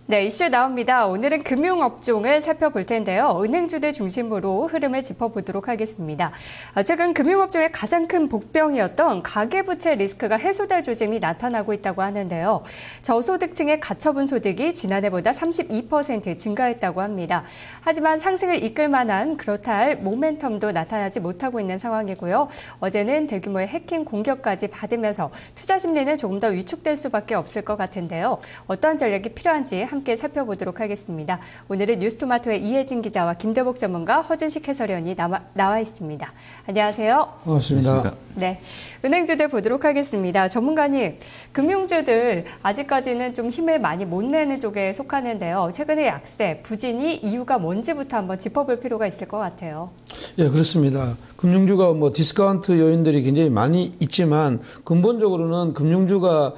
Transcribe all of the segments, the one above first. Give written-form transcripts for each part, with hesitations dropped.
네, 이슈 나옵니다. 오늘은 금융업종을 살펴볼 텐데요. 은행주들 중심으로 흐름을 짚어보도록 하겠습니다. 최근 금융업종의 가장 큰 복병이었던 가계부채 리스크가 해소될 조짐이 나타나고 있다고 하는데요. 저소득층의 가처분 소득이 지난해보다 32% 증가했다고 합니다. 하지만 상승을 이끌 만한 그렇다 할 모멘텀도 나타나지 못하고 있는 상황이고요. 어제는 대규모의 해킹 공격까지 받으면서 투자 심리는 조금 더 위축될 수밖에 없을 것 같은데요. 어떠한 전략이 필요한지 함께 살펴보도록 하겠습니다. 오늘은 뉴스토마토의 이혜진 기자와 김대복 전문가, 허준식 해설위원이 나와 있습니다. 안녕하세요. 반갑습니다. 네, 은행주들 보도록 하겠습니다. 전문가님, 금융주들 아직까지는 좀 힘을 많이 못 내는 쪽에 속하는데요. 최근의 약세, 부진이 이유가 뭔지부터 한번 짚어볼 필요가 있을 것 같아요. 예, 그렇습니다. 금융주가 디스카운트 요인들이 굉장히 많이 있지만 근본적으로는 금융주가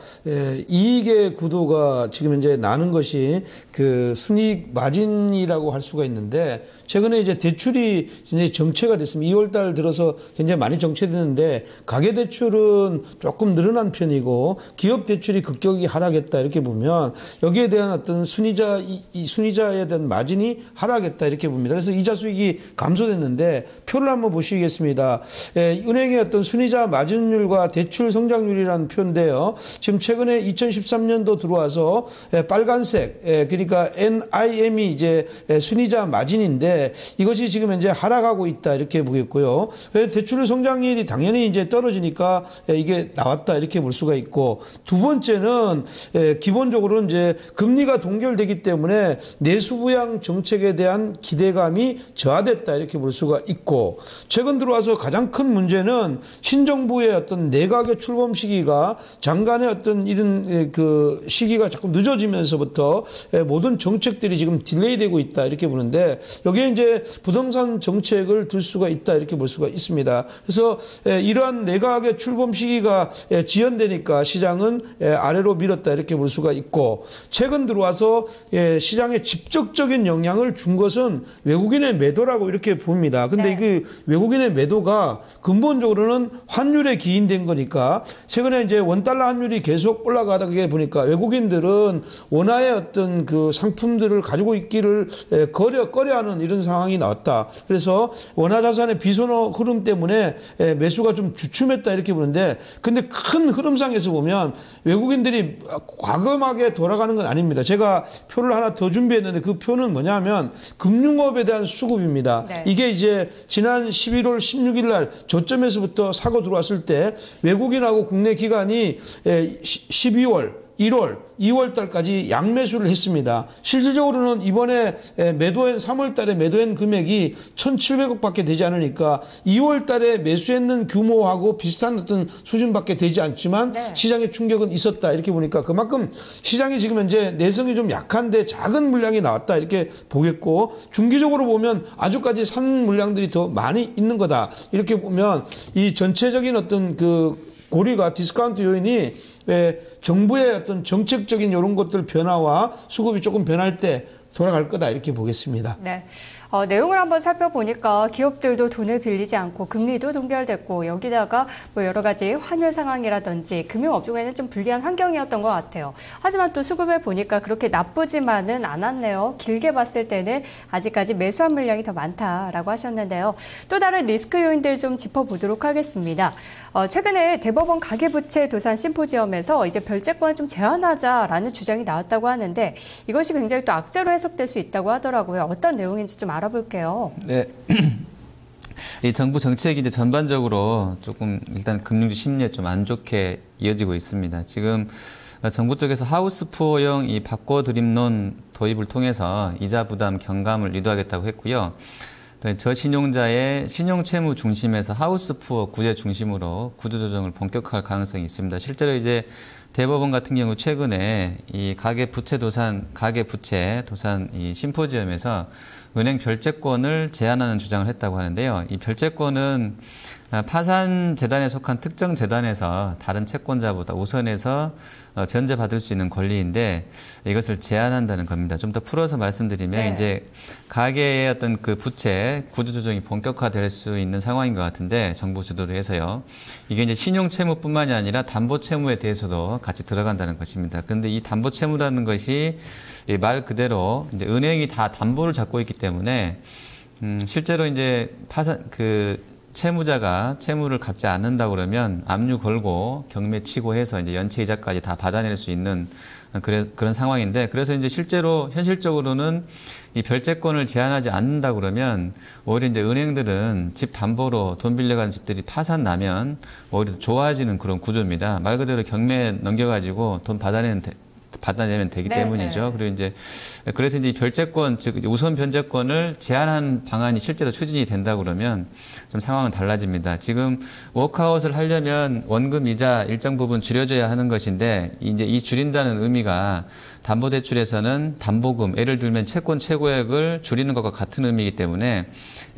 이익의 구도가 지금 현재 나는 것이 그 순이익 마진이라고 할 수가 있는데, 최근에 이제 대출이 굉장히 정체가 됐습니다. 2월 달 들어서 굉장히 많이 정체됐는데 가계 대출은 조금 늘어난 편이고 기업 대출이 급격히 하락했다 이렇게 보면 여기에 대한 어떤 이 순이자에 대한 마진이 하락했다 이렇게 봅니다. 그래서 이자 수익이 감소됐는데 표를 한번 보시겠습니다. 은행의 어떤 순이자 마진율과 대출 성장률이라는 표인데요. 지금 최근에 2013년도 들어와서 빨간색, 그러니까 NIM이 이제 순이자 마진인데 이것이 지금 현재 하락하고 있다 이렇게 보겠고요. 대출 성장률이 당연히 이제 떨어지니까 이게 나왔다 이렇게 볼 수가 있고, 두 번째는 기본적으로는 이제 금리가 동결되기 때문에 내수부양 정책에 대한 기대감이 저하됐다 이렇게 볼 수가 있고, 최근 들어와서 가장 큰 문제는 신정부의 어떤 내각의 출범 시기가 장관의 어떤 이런 그 시기가 자꾸 늦어지면서부터 모든 정책들이 지금 딜레이되고 있다 이렇게 보는데, 여기에 이제 부동산 정책을 들 수가 있다 이렇게 볼 수가 있습니다. 그래서 이러한 내각의 출범 시기가 지연되니까 시장은 아래로 밀었다 이렇게 볼 수가 있고, 최근 들어와서 시장에 직접적인 영향을 준 것은 외국인의 매도라고 이렇게 봅니다. 근데 그 외국인의 매도가 근본적으로는 환율에 기인된 거니까, 최근에 이제 원달러 환율이 계속 올라가다 보니까 외국인들은 원화의 어떤 그 상품들을 가지고 있기를 꺼려하는 이런 상황이 나왔다. 그래서 원화 자산의 비선호 흐름 때문에 매수가 좀 주춤했다 이렇게 보는데, 근데 큰 흐름상에서 보면 외국인들이 과감하게 돌아가는 건 아닙니다. 제가 표를 하나 더 준비했는데 그 표는 뭐냐면 금융업에 대한 수급입니다. 네. 이게 이제 지난 11월 16일 날 저점에서부터 사고 들어왔을 때 외국인하고 국내 기관이 12월 1월, 2월 달까지 양매수를 했습니다. 실질적으로는 이번에 3월 달에 매도한 금액이 1,700억 밖에 되지 않으니까 2월 달에 매수했는 규모하고 비슷한 어떤 수준밖에 되지 않지만 시장에 충격은 있었다 이렇게 보니까 그만큼 시장이 지금 현재 내성이 좀 약한데 작은 물량이 나왔다 이렇게 보겠고, 중기적으로 보면 아주까지 산 물량들이 더 많이 있는 거다 이렇게 보면 이 전체적인 어떤 그 고리가 디스카운트 요인이 정부의 어떤 정책적인 이런 것들 변화와 수급이 조금 변할 때 돌아갈 거다 이렇게 보겠습니다. 네. 내용을 한번 살펴보니까 기업들도 돈을 빌리지 않고 금리도 동결됐고, 여기다가 뭐 여러 가지 환율 상황이라든지 금융업종에는 좀 불리한 환경이었던 것 같아요. 하지만 또 수급을 보니까 그렇게 나쁘지만은 않았네요. 길게 봤을 때는 아직까지 매수한 물량이 더 많다라고 하셨는데요. 또 다른 리스크 요인들 좀 짚어보도록 하겠습니다. 최근에 대법원 가계부채 도산 심포지엄에서 이제 별채권을 좀 제한하자라는 주장이 나왔다고 하는데, 이것이 굉장히 또 악재로 해석될 수 있다고 하더라고요. 어떤 내용인지 좀 알아볼게요. 네. 이 정부 정책이 이제 전반적으로 조금 일단 금융주 심리에 좀 안 좋게 이어지고 있습니다. 지금 정부 쪽에서 하우스푸어형 이 바꿔드림론 도입을 통해서 이자 부담 경감을 유도하겠다고 했고요. 저신용자의 신용채무 중심에서 하우스푸어 구제 중심으로 구조조정을 본격화할 가능성이 있습니다. 실제로 이제 대법원 같은 경우 최근에 이 가계부채 도산 이 심포지엄에서 은행 별채권을 제한하는 주장을 했다고 하는데요. 이 별채권은 파산 재단에 속한 특정 재단에서 다른 채권자보다 우선해서 변제받을 수 있는 권리인데 이것을 제한한다는 겁니다. 좀 더 풀어서 말씀드리면 이제 가계의 어떤 그 부채 구조조정이 본격화될 수 있는 상황인 것 같은데, 정부 주도로 해서요. 이게 이제 신용채무뿐만이 아니라 담보채무에 대해서도 같이 들어간다는 것입니다. 그런데 이 담보 채무라는 것이 말 그대로 이제 은행이 다 담보를 잡고 있기 때문에 실제로 이제 채무자가 채무를 갚지 않는다 그러면 압류 걸고 경매 치고 해서 이제 연체 이자까지 다 받아낼 수 있는 그런 상황인데, 그래서 이제 실제로 현실적으로는 이 별채권을 제한하지 않는다 그러면 오히려 이제 은행들은 집 담보로 돈 빌려간 집들이 파산 나면 오히려 더 좋아지는 그런 구조입니다. 말 그대로 경매 넘겨가지고 돈 받아내면 되기 때문이죠. 그리고 이제 그래서 이제 별채권, 즉 우선 변제권을 제한하는 방안이 실제로 추진이 된다 그러면 좀 상황은 달라집니다. 지금 워크아웃을 하려면 원금 이자 일정 부분 줄여줘야 하는 것인데, 이제 이 줄인다는 의미가 담보대출에서는 담보금, 예를 들면 채권 최고액을 줄이는 것과 같은 의미이기 때문에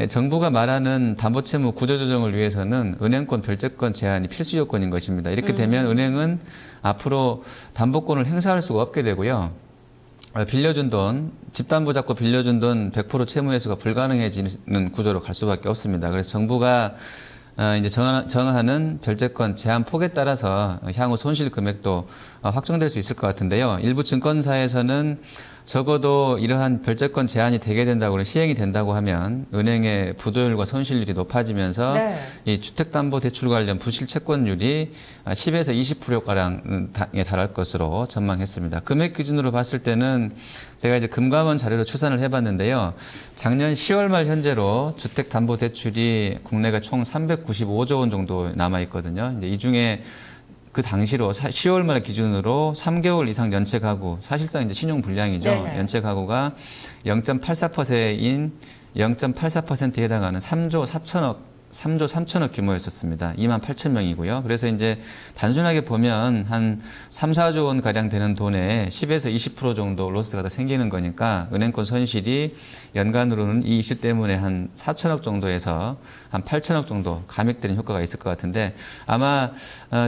정부가 말하는 담보채무 구조조정을 위해서는 은행권 별채권 제한이 필수 요건인 것입니다. 이렇게 되면 은행은 앞으로 담보권을 행사할 수가 없게 되고요. 빌려준 돈, 집담보 잡고 빌려준 돈 100% 채무 회수가 불가능해지는 구조로 갈 수밖에 없습니다. 그래서 정부가 이제 정하는 별채권 제한 폭에 따라서 향후 손실 금액도 확정될 수 있을 것 같은데요. 일부 증권사에서는 적어도 이러한 별채권 제한이 되게 된다고, 시행이 된다고 하면 은행의 부도율과 손실률이 높아지면서 이 주택담보대출 관련 부실 채권율이 10에서 20%가량에 달할 것으로 전망했습니다. 금액 기준으로 봤을 때는 제가 이제 금감원 자료로 추산을 해봤는데요. 작년 10월 말 현재로 주택담보대출이 국내가 총 395조 원 정도 남아있거든요. 이제 이 중에 그 당시로 10월 말 기준으로 3개월 이상 연체 가구, 사실상 이제 신용 불량이죠. 연체 가구가 0.84%인 0.84%에 해당하는 3조 3천억 규모였었습니다. 2만 8천 명이고요. 그래서 이제 단순하게 보면 한 3, 4조 원 가량 되는 돈에 10에서 20% 정도 로스가 다 생기는 거니까 은행권 손실이 연간으로는 이 이슈 때문에 한 4천억 정도에서 한 8천억 정도 감액되는 효과가 있을 것 같은데, 아마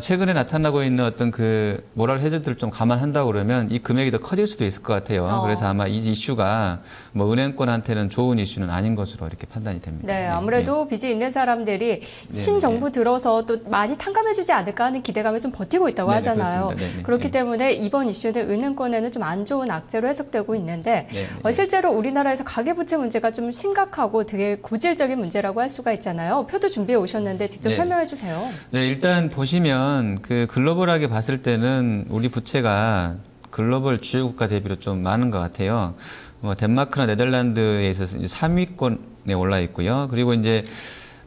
최근에 나타나고 있는 어떤 그 모랄 해저들을 좀 감안한다고 그러면 이 금액이 더 커질 수도 있을 것 같아요. 그래서 아마 이 이슈가 뭐 은행권한테는 좋은 이슈는 아닌 것으로 이렇게 판단이 됩니다. 네, 아무래도 빚이 있는 사람들이 신정부 들어서 또 많이 탕감해주지 않을까 하는 기대감에 좀 버티고 있다고 하잖아요. 그렇기 때문에 이번 이슈는 은행권에는 좀 안 좋은 악재로 해석되고 있는데, 실제로 우리나라에서 가계부채 문제가 좀 심각하고 되게 고질적인 문제라고 할 수가 있잖아요. 표도 준비해 오셨는데 직접 설명해 주세요. 네, 일단 보시면 그 글로벌하게 봤을 때는 우리 부채가 글로벌 주요 국가 대비로 좀 많은 것 같아요. 뭐 덴마크나 네덜란드에 있어서 3위권에 올라 있고요. 그리고 이제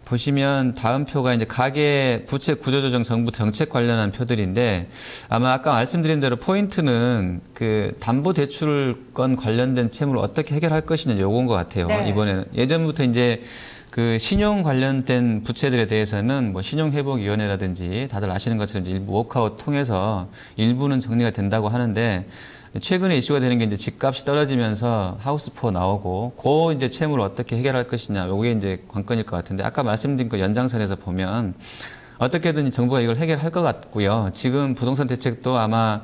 보시면 다음 표가 이제 가계 부채 구조조정 정부 정책 관련한 표들인데, 아마 아까 말씀드린 대로 포인트는 그 담보대출권 관련된 채무를 어떻게 해결할 것이냐 요건 것 같아요. 이번에는 예전부터 이제 그 신용 관련된 부채들에 대해서는 뭐 신용회복위원회라든지 다들 아시는 것처럼 일부 워크아웃 통해서 일부는 정리가 된다고 하는데, 최근에 이슈가 되는 게 이제 집값이 떨어지면서 하우스푸어 나오고, 그 이제 채무를 어떻게 해결할 것이냐, 요게 이제 관건일 것 같은데, 아까 말씀드린 그 연장선에서 보면 어떻게든 정부가 이걸 해결할 것 같고요. 지금 부동산 대책도 아마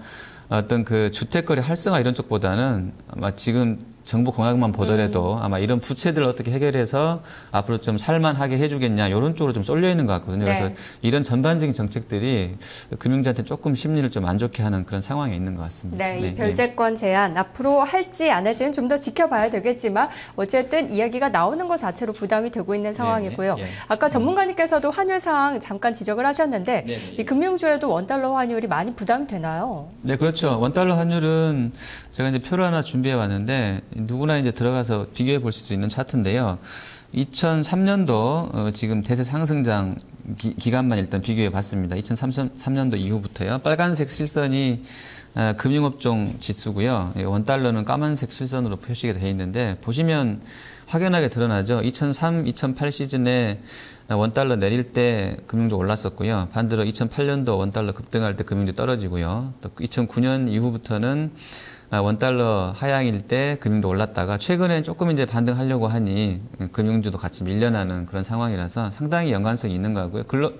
어떤 그 주택거래 활성화 이런 쪽보다는 아마 지금 정부 공약만 보더라도 아마 이런 부채들을 어떻게 해결해서 앞으로 좀 살만하게 해주겠냐, 이런 쪽으로 좀 쏠려 있는 것 같거든요. 그래서 이런 전반적인 정책들이 금융주한테 조금 심리를 좀 안 좋게 하는 그런 상황에 있는 것 같습니다. 이 별채권 제한 앞으로 할지 안 할지는 좀 더 지켜봐야 되겠지만 어쨌든 이야기가 나오는 것 자체로 부담이 되고 있는 상황이고요. 아까 전문가님께서도 환율 상황 잠깐 지적을 하셨는데 이 금융주에도 원달러 환율이 많이 부담이 되나요? 네, 그렇죠. 원달러 환율은 제가 이제 표를 하나 준비해 왔는데 누구나 이제 들어가서 비교해 볼 수 있는 차트인데요. 2003년도 지금 대세 상승장 기간만 일단 비교해 봤습니다. 2003년도 이후부터요. 빨간색 실선이 금융업종 지수고요. 원달러는 까만색 실선으로 표시가 되어 있는데, 보시면 확연하게 드러나죠. 2003, 2008 시즌에 원달러 내릴 때 금융주 올랐었고요. 반대로 2008년도 원달러 급등할 때 금융주 떨어지고요. 또 2009년 이후부터는 원달러 하향일 때 금융도 올랐다가 최근에 조금 이제 반등하려고 하니 금융주도 같이 밀려나는 그런 상황이라서 상당히 연관성이 있는 것 같고요.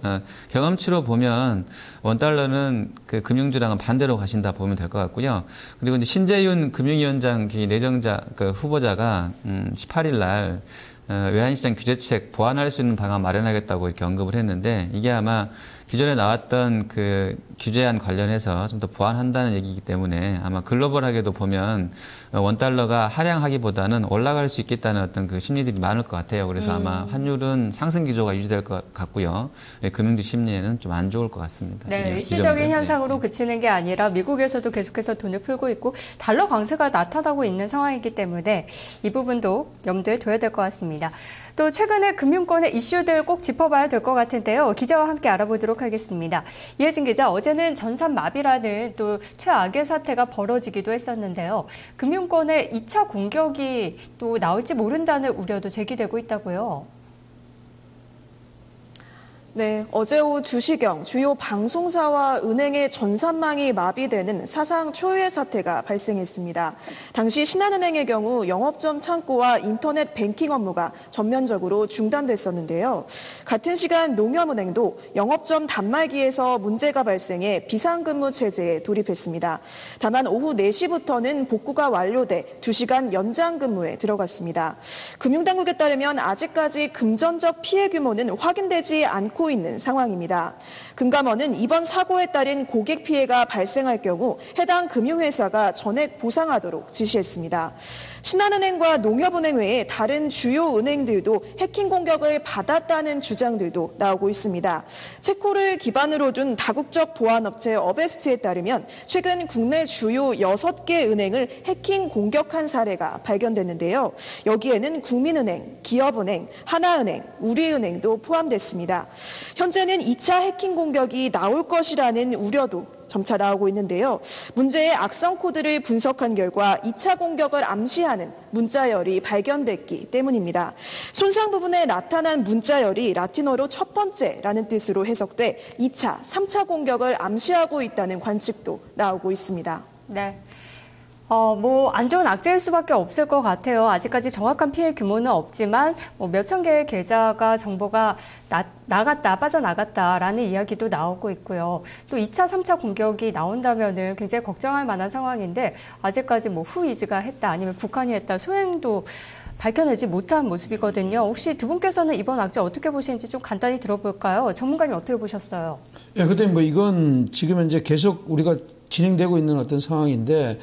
경험치로 보면 원달러는 그 금융주랑은 반대로 가신다 보면 될 것 같고요. 그리고 이제 신재윤 금융위원장 내정자 그 후보자가 18일 날 외환시장 규제책 보완할 수 있는 방안 마련하겠다고 이렇게 언급을 했는데, 이게 아마 기존에 나왔던 그 규제안 관련해서 좀 더 보완한다는 얘기이기 때문에 아마 글로벌하게도 보면 원달러가 하향하기보다는 올라갈 수 있겠다는 어떤 그 심리들이 많을 것 같아요. 그래서 아마 환율은 상승 기조가 유지될 것 같고요. 금융주 심리에는 좀 안 좋을 것 같습니다. 네, 일시적인 현상으로 그치는 게 아니라 미국에서도 계속해서 돈을 풀고 있고 달러 강세가 나타나고 있는 상황이기 때문에 이 부분도 염두에 둬야 될 것 같습니다. 또 최근에 금융권의 이슈들 꼭 짚어봐야 될 것 같은데요. 기자와 함께 알아보도록 하겠습니다. 이혜진 기자, 어제는 전산마비라는 또 최악의 사태가 벌어지기도 했었는데요. 금융권의 2차 공격이 또 나올지 모른다는 우려도 제기되고 있다고요. 네, 어제 오후 2시경 주요 방송사와 은행의 전산망이 마비되는 사상 초유의 사태가 발생했습니다. 당시 신한은행의 경우 영업점 창구와 인터넷 뱅킹 업무가 전면적으로 중단됐었는데요. 같은 시간 농협은행도 영업점 단말기에서 문제가 발생해 비상근무 체제에 돌입했습니다. 다만 오후 4시부터는 복구가 완료돼 2시간 연장 근무에 들어갔습니다. 금융당국에 따르면 아직까지 금전적 피해 규모는 확인되지 않고 있는 상황입니다. 금감원은 이번 사고에 따른 고객 피해가 발생할 경우 해당 금융회사가 전액 보상하도록 지시했습니다. 신한은행과 농협은행 외에 다른 주요 은행들도 해킹 공격을 받았다는 주장들도 나오고 있습니다. 체코를 기반으로 둔 다국적 보안업체 어베스트에 따르면 최근 국내 주요 6개 은행을 해킹 공격한 사례가 발견됐는데요. 여기에는 국민은행, 기업은행, 하나은행, 우리은행도 포함됐습니다. 현재는 2차 해킹 공격이 나올 것이라는 우려도 점차 나오고 있는데요. 문제의 악성 코드를 분석한 결과 2차 공격을 암시하는 문자열이 발견됐기 때문입니다. 손상 부분에 나타난 문자열이 라틴어로 첫 번째라는 뜻으로 해석돼 2차, 3차 공격을 암시하고 있다는 관측도 나오고 있습니다. 네. 안 좋은 악재일 수밖에 없을 것 같아요. 아직까지 정확한 피해 규모는 없지만 몇천 개의 계좌가 정보가 빠져나갔다라는 이야기도 나오고 있고요. 또 2차, 3차 공격이 나온다면은 굉장히 걱정할 만한 상황인데 아직까지 후이지가 했다 아니면 북한이 했다 소행도 밝혀내지 못한 모습이거든요. 혹시 두 분께서는 이번 악재 어떻게 보시는지 좀 간단히 들어볼까요? 전문가님 어떻게 보셨어요? 예, 근데 이건 지금 현재 계속 우리가 진행되고 있는 어떤 상황인데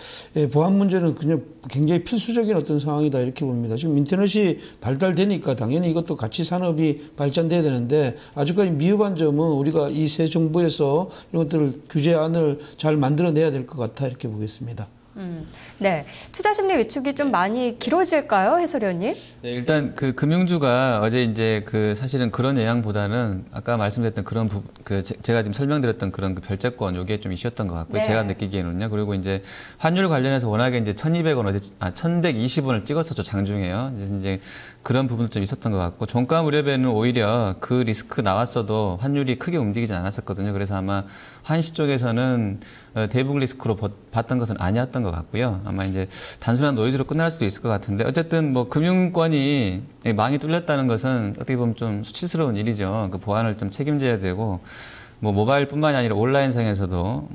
보안 문제는 그냥 굉장히 필수적인 어떤 상황이다 이렇게 봅니다. 지금 인터넷이 발달되니까 당연히 이것도 같이 산업이 발전돼야 되는데 아직까지 미흡한 점은 우리가 이 새 정부에서 이런 것들을 규제안을 잘 만들어내야 될 것 같아 이렇게 보겠습니다. 네, 투자 심리 위축이 좀 많이 길어질까요, 해설위원님? 네, 일단 그 금융주가 어제 이제 사실은 그런 영향보다는 아까 말씀드렸던 그런 제가 지금 설명드렸던 그런 별채권 요게 좀 이슈였던 것 같고요. 네. 제가 느끼기에는요. 그리고 이제 환율 관련해서 워낙에 이제 1,200원 1,120원을 찍었었죠, 장중에요. 이제 그런 부분도 좀 있었던 것 같고 종가 무렵에는 오히려 그 리스크 나왔어도 환율이 크게 움직이지 않았었거든요. 그래서 아마 한시 쪽에서는 대북 리스크로 봤던 것은 아니었던 것 같고요. 아마 이제 단순한 노이즈로 끝날 수도 있을 것 같은데 어쨌든 금융권이 망이 뚫렸다는 것은 어떻게 보면 좀 수치스러운 일이죠. 그 보안을 좀 책임져야 되고 모바일뿐만이 아니라 온라인상에서도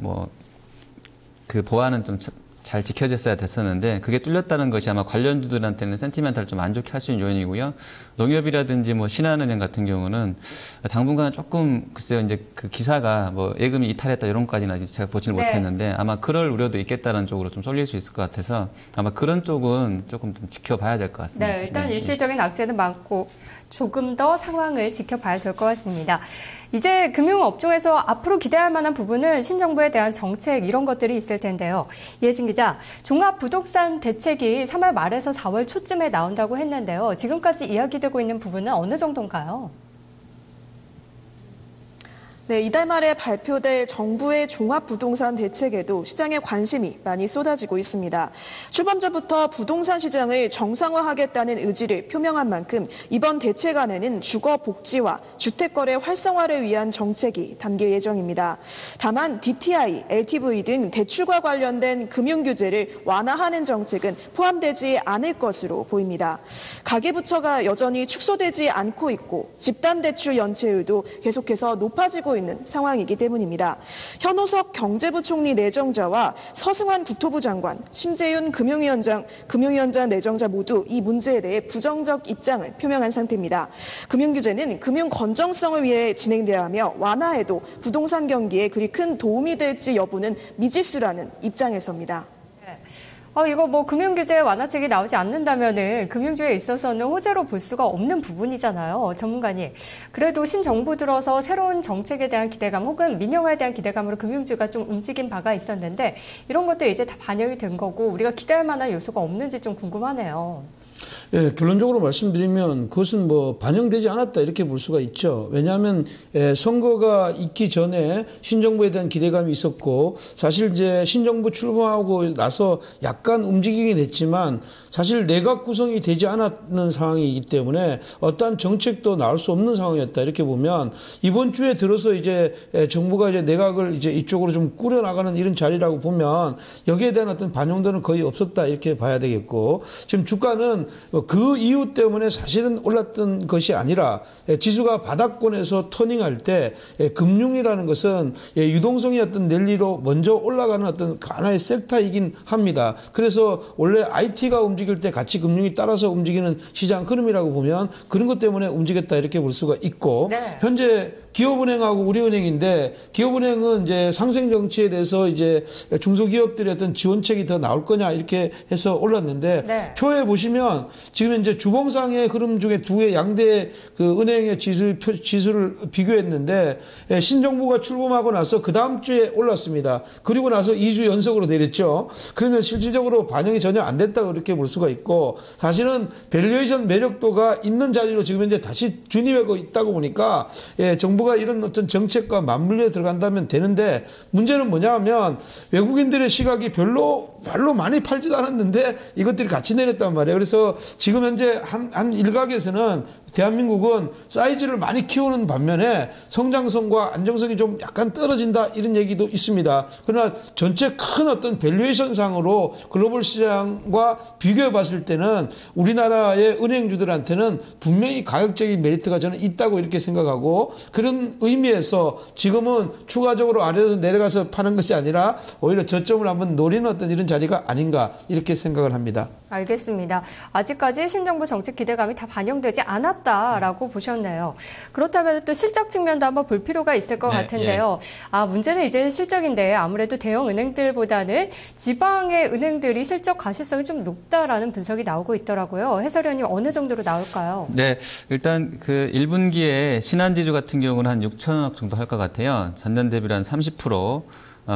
그 보안은 좀 잘 지켜졌어야 됐었는데 그게 뚫렸다는 것이 아마 관련주들한테는 센티멘탈을 좀 안 좋게 할 수 있는 요인이고요. 농협이라든지 신한은행 같은 경우는 당분간은 조금 글쎄요 이제 그 기사가 예금이 이탈했다 이런 것까지는 아직 제가 보지는 네. 못했는데 아마 그럴 우려도 있겠다는 쪽으로 좀 쏠릴 수 있을 것 같아서 아마 그런 쪽은 조금 좀 지켜봐야 될 것 같습니다. 네, 일단 일시적인 악재는 많고 조금 더 상황을 지켜봐야 될 것 같습니다. 이제 금융업종에서 앞으로 기대할 만한 부분은 신정부에 대한 정책 이런 것들이 있을 텐데요. 이혜진 기자, 종합부동산 대책이 3월 말에서 4월 초쯤에 나온다고 했는데요. 지금까지 이야기되고 있는 부분은 어느 정도인가요? 네, 이달 말에 발표될 정부의 종합부동산 대책에도 시장에 관심이 많이 쏟아지고 있습니다. 출범전부터 부동산 시장을 정상화하겠다는 의지를 표명한 만큼 이번 대책안에는 주거 복지와 주택거래 활성화를 위한 정책이 담길 예정입니다. 다만 DTI, LTV 등 대출과 관련된 금융규제를 완화하는 정책은 포함되지 않을 것으로 보입니다. 가계부채가 여전히 축소되지 않고 있고 집단대출 연체율도 계속해서 높아지고 하고 있는 상황이기 때문입니다. 현호섭 경제부총리 내정자와 서승환 국토부 장관, 심재윤 금융위원장 내정자 모두 이 문제에 대해 부정적 입장을 표명한 상태입니다. 금융규제는 금융 건정성을 위해 진행돼야 하며 완화해도 부동산 경기에 그리 큰 도움이 될지 여부는 미지수라는 입장에서입니다. 이거 뭐 금융규제 완화책이 나오지 않는다면은 금융주에 있어서는 호재로 볼 수가 없는 부분이잖아요. 전문가님. 그래도 신정부 들어서 새로운 정책에 대한 기대감 혹은 민영화에 대한 기대감으로 금융주가 좀 움직인 바가 있었는데 이런 것도 이제 다 반영이 된 거고 우리가 기대할 만한 요소가 없는지 좀 궁금하네요. 예, 결론적으로 말씀드리면 그것은 뭐 반영되지 않았다 이렇게 볼 수가 있죠. 왜냐하면 선거가 있기 전에 신정부에 대한 기대감이 있었고 사실 이제 신정부 출범하고 나서 약간 움직이긴 했지만 사실 내각 구성이 되지 않았는 상황이기 때문에 어떠한 정책도 나올 수 없는 상황이었다 이렇게 보면 이번 주에 들어서 이제 정부가 이제 내각을 이제 이쪽으로 좀 꾸려 나가는 이런 자리라고 보면 여기에 대한 어떤 반영도는 거의 없었다 이렇게 봐야 되겠고 지금 주가는 그 이유 때문에 사실은 올랐던 것이 아니라 지수가 바닥권에서 터닝할 때 금융이라는 것은 유동성이 어떤 랠리로 먼저 올라가는 어떤 하나의 섹터이긴 합니다. 그래서 원래 IT가 움직일 때 같이 금융이 따라서 움직이는 시장 흐름이라고 보면 그런 것 때문에 움직였다 이렇게 볼 수가 있고 네. 현재 기업은행하고 우리은행인데 기업은행은 이제 상생 정치에 대해서 이제 중소기업들의 어떤 지원책이 더 나올 거냐 이렇게 해서 올랐는데 네. 표에 보시면 지금 이제 주봉상의 흐름 중에 두 개 양대 그 은행의 지수를 비교했는데 신정부가 출범하고 나서 그 다음 주에 올랐습니다. 그리고 나서 2주 연속으로 내렸죠. 그러면 실질적으로 반영이 전혀 안 됐다고 이렇게 볼 수가 있고 사실은 밸류에이션 매력도가 있는 자리로 지금 이제 다시 진입하고 있다고 보니까 정부가 이런 어떤 정책과 맞물려 들어간다면 되는데 문제는 뭐냐 하면 외국인들의 시각이 별로 많이 팔지도 않았는데 이것들이 같이 내렸단 말이에요. 그래서 지금 현재 한 일각에서는 대한민국은 사이즈를 많이 키우는 반면에 성장성과 안정성이 좀 약간 떨어진다 이런 얘기도 있습니다. 그러나 전체 큰 어떤 밸류에이션 상으로 글로벌 시장과 비교해 봤을 때는 우리나라의 은행주들한테는 분명히 가격적인 메리트가 저는 있다고 이렇게 생각하고 그런 의미에서 지금은 추가적으로 아래에서 내려가서 파는 것이 아니라 오히려 저점을 한번 노리는 어떤 이런 자리가 아닌가 이렇게 생각을 합니다. 알겠습니다. 아직까지 신정부 정책 기대감이 다 반영되지 않았다라고 보셨네요. 그렇다면 또 실적 측면도 한번 볼 필요가 있을 것 같은데요. 문제는 이제 실적인데 아무래도 대형 은행들보다는 지방의 은행들이 실적 가시성이 좀 높다라는 분석이 나오고 있더라고요. 해설위원님 어느 정도로 나올까요? 네, 일단 그 1분기에 신한지주 같은 경우는 한 6천억 정도 할 것 같아요. 전년 대비로 한 30%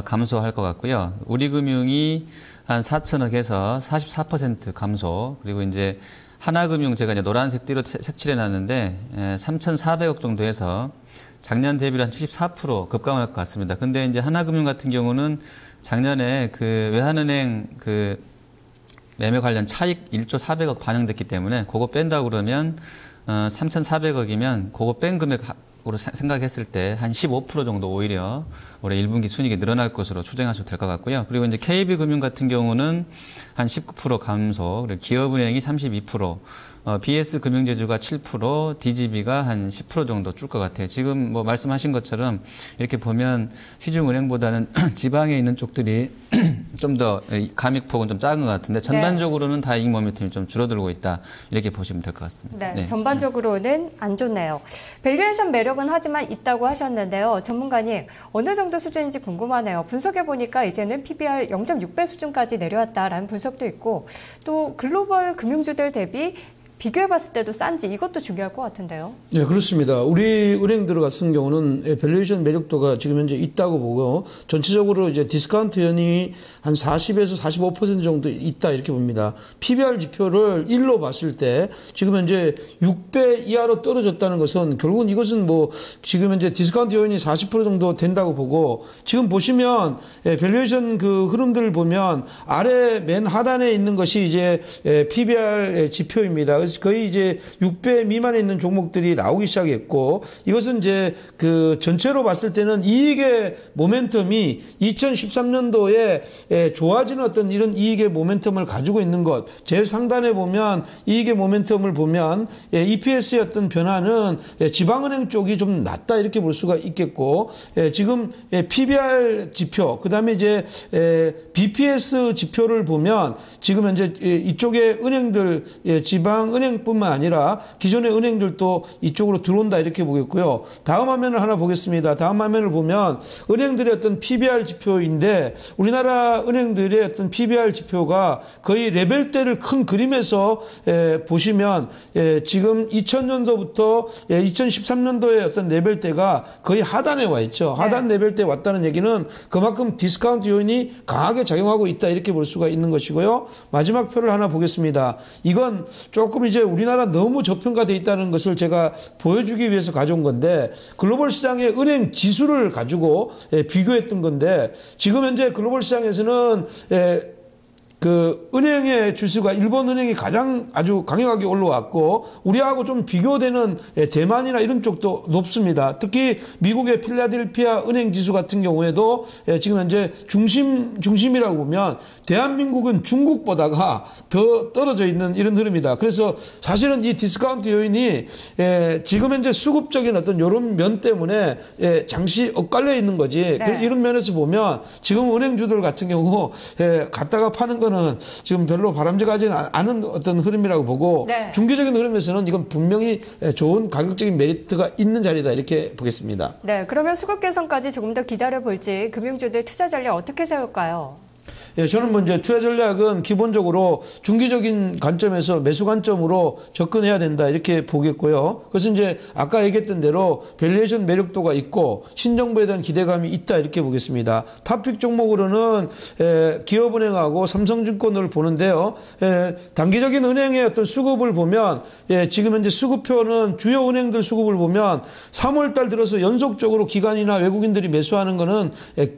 감소할 것 같고요. 우리금융이 한 4천억에서 44% 감소. 그리고 이제 하나금융 제가 이제 노란색 띠로 색칠해 놨는데 3,400억 정도 해서 작년 대비로 한 74% 급감할 것 같습니다. 근데 이제 하나금융 같은 경우는 작년에 그 외환은행 그 매매 관련 차익 1조 400억 반영됐기 때문에 그거 뺀다고 그러면 3,400억이면 그거 뺀 금액으로 생각했을 때 한 15% 정도 오히려 올해 1분기 순이익이 늘어날 것으로 추정하셔도 될 것 같고요. 그리고 이제 KB금융 같은 경우는 한 19% 감소, 그리고 기업은행이 32%, BS금융제주가 7%, DGB가 한 10% 정도 줄 것 같아요. 지금 뭐 말씀하신 것처럼 이렇게 보면 시중은행보다는 지방에 있는 쪽들이 좀 더 감익폭은 좀 작은 것 같은데 전반적으로는 다 이익 모멘텀이 좀 줄어들고 있다. 이렇게 보시면 될 것 같습니다. 네, 전반적으로는 안 좋네요. 밸류에이션 매력은 하지만 있다고 하셨는데요. 전문가님, 어느 정도 수준인지 궁금하네요. 분석해보니까 이제는 PBR 0.6배 수준까지 내려왔다라는 분석도 있고 또 글로벌 금융주들 대비 비교해봤을 때도 싼지 이것도 중요할 것 같은데요. 네, 그렇습니다. 우리 은행들 같은 경우는 밸류에이션 매력도가 지금 현재 있다고 보고 전체적으로 이제 디스카운트 현이 한 40에서 45% 정도 있다 이렇게 봅니다. PBR 지표를 1로 봤을 때 지금 현재 6배 이하로 떨어졌다는 것은 결국은 이것은 뭐 지금 현재 디스카운트 현이 40% 정도 된다고 보고 지금 보시면 밸류에이션 그 흐름들을 보면 아래 맨 하단에 있는 것이 이제 PBR 지표입니다. 그래서 거의 이제 6배 미만에 있는 종목들이 나오기 시작했고 이것은 이제 그 전체로 봤을 때는 이익의 모멘텀이 2013년도에 좋아지는 어떤 이런 이익의 모멘텀을 가지고 있는 것. 제일 상단에 보면 이익의 모멘텀을 보면 EPS의 어떤 변화는 지방은행 쪽이 좀 낮다 이렇게 볼 수가 있겠고 지금 PBR 지표 그다음에 이제 BPS 지표를 보면 지금 현재 이쪽에 은행들 지방은행뿐만 아니라 기존의 은행들도 이쪽으로 들어온다 이렇게 보겠고요. 다음 화면을 하나 보겠습니다. 다음 화면을 보면 은행들의 어떤 PBR 지표인데 우리나라 은행들의 어떤 PBR 지표가 거의 레벨대를 큰 그림에서 보시면 지금 2000년도부터 2013년도의 어떤 레벨대가 거의 하단에 와 있죠. 하단 레벨대에 왔다는 얘기는 그만큼 디스카운트 요인이 강하게 작용하고 있다 이렇게 볼 수가 있는 것이고요. 마지막 표를 하나 보겠습니다. 이건 조금 이제 우리나라 너무 저평가되어 있다는 것을 제가 보여주기 위해서 가져온 건데 글로벌 시장의 은행 지수를 가지고 비교했던 건데 지금 현재 글로벌 시장에서는 그 은행의 지수가 일본 은행이 가장 아주 강력하게 올라왔고 우리하고 좀 비교되는 대만이나 이런 쪽도 높습니다. 특히 미국의 필라델피아 은행 지수 같은 경우에도 지금 현재 중심이라고 보면 대한민국은 중국보다가 더 떨어져 있는 이런 흐름이다. 그래서 사실은 이 디스카운트 요인이 지금 현재 수급적인 어떤 이런 면 때문에 잠시 엇갈려 있는 거지. 네. 이런 면에서 보면 지금 은행주들 같은 경우 갖다가 파는 거는 지금 별로 바람직하지 않은 어떤 흐름이라고 보고 네. 중기적인 흐름에서는 이건 분명히 좋은 가격적인 메리트가 있는 자리다 이렇게 보겠습니다. 네, 그러면 수급 개선까지 조금 더 기다려볼지 금융주들 투자 전략 어떻게 세울까요? 저는 먼저 투자 전략은 기본적으로 중기적인 관점에서 매수 관점으로 접근해야 된다 이렇게 보겠고요. 그것은 이제 아까 얘기했던 대로 밸류에이션 매력도가 있고 신정부에 대한 기대감이 있다 이렇게 보겠습니다. 탑픽 종목으로는 기업은행하고 삼성증권을 보는데요. 단기적인 은행의 어떤 수급을 보면 지금 현재 수급표는 주요 은행들 수급을 보면 3월달 들어서 연속적으로 기관이나 외국인들이 매수하는 거는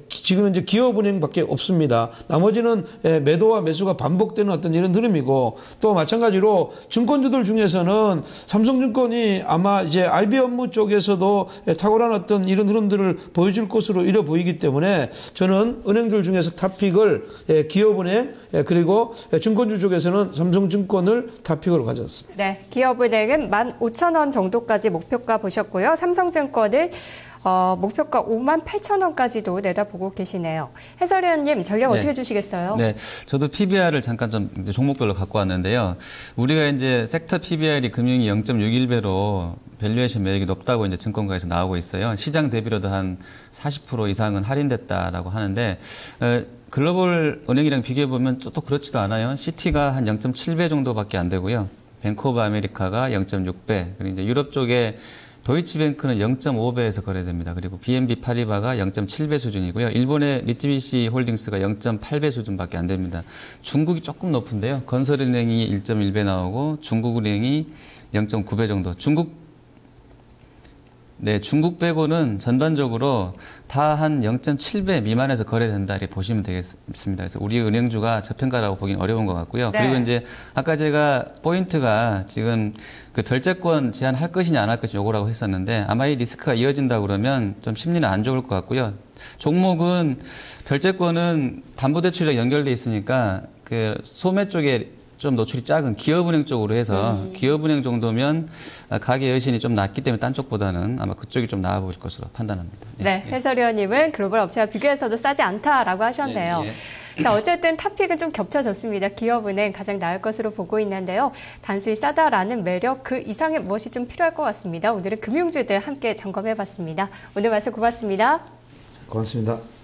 지금 현재 기업은행밖에 없습니다. 나머지는 매도와 매수가 반복되는 어떤 이런 흐름이고 또 마찬가지로 증권주들 중에서는 삼성증권이 아마 이제 IB 업무 쪽에서도 탁월한 어떤 이런 흐름들을 보여줄 것으로 이래 보이기 때문에 저는 은행들 중에서 탑픽을 기업은행 그리고 증권주 쪽에서는 삼성증권을 탑픽으로 가졌습니다. 네, 기업은행은 15,000원 정도까지 목표가 보셨고요. 삼성증권은 목표가 58,000원까지도 내다보고 계시네요. 해설위원님 전략 어떻게 주시겠어요? 네, 저도 PBR을 잠깐 좀 종목별로 갖고 왔는데요. 우리가 이제 섹터 PBR이 금융이 0.61배로 밸류에이션 매력이 높다고 이제 증권가에서 나오고 있어요. 시장 대비로도 한 40% 이상은 할인됐다라고 하는데 글로벌 은행이랑 비교해 보면 또 그렇지도 않아요. 시티가 한 0.7배 정도밖에 안 되고요. 뱅크 오브 아메리카가 0.6배, 그리고 이제 유럽 쪽에 도이치뱅크는 0.5배에서 거래됩니다. 그리고 BNP 파리바가 0.7배 수준이고요. 일본의 미쓰비시 홀딩스가 0.8배 수준밖에 안 됩니다. 중국이 조금 높은데요. 건설은행이 1.1배 나오고 중국은행이 0.9배 정도. 중국 빼고는 전반적으로 다 한 0.7배 미만에서 거래된다 이렇게 보시면 되겠습니다. 그래서 우리 은행주가 저평가라고 보기는 어려운 것 같고요. 네. 그리고 이제 아까 제가 포인트가 지금 그 별채권 제한할 것이냐 안 할 것이냐 요거라고 했었는데 아마 이 리스크가 이어진다 그러면 좀 심리는 안 좋을 것 같고요. 종목은 별채권은 담보대출이랑 연결돼 있으니까 그 소매 쪽에 좀 노출이 작은 기업은행 쪽으로 해서 기업은행 정도면 가계 여신이 좀 낮기 때문에 딴 쪽보다는 아마 그쪽이 좀 나아 보일 것으로 판단합니다. 네, 해설위원님은 글로벌 업체와 비교해서도 싸지 않다라고 하셨네요. 자, 어쨌든 탑픽은 좀 겹쳐졌습니다. 기업은행 가장 나을 것으로 보고 있는데요. 단순히 싸다라는 매력 그 이상의 무엇이 좀 필요할 것 같습니다. 오늘은 금융주들 함께 점검해봤습니다. 오늘 말씀 고맙습니다. 고맙습니다.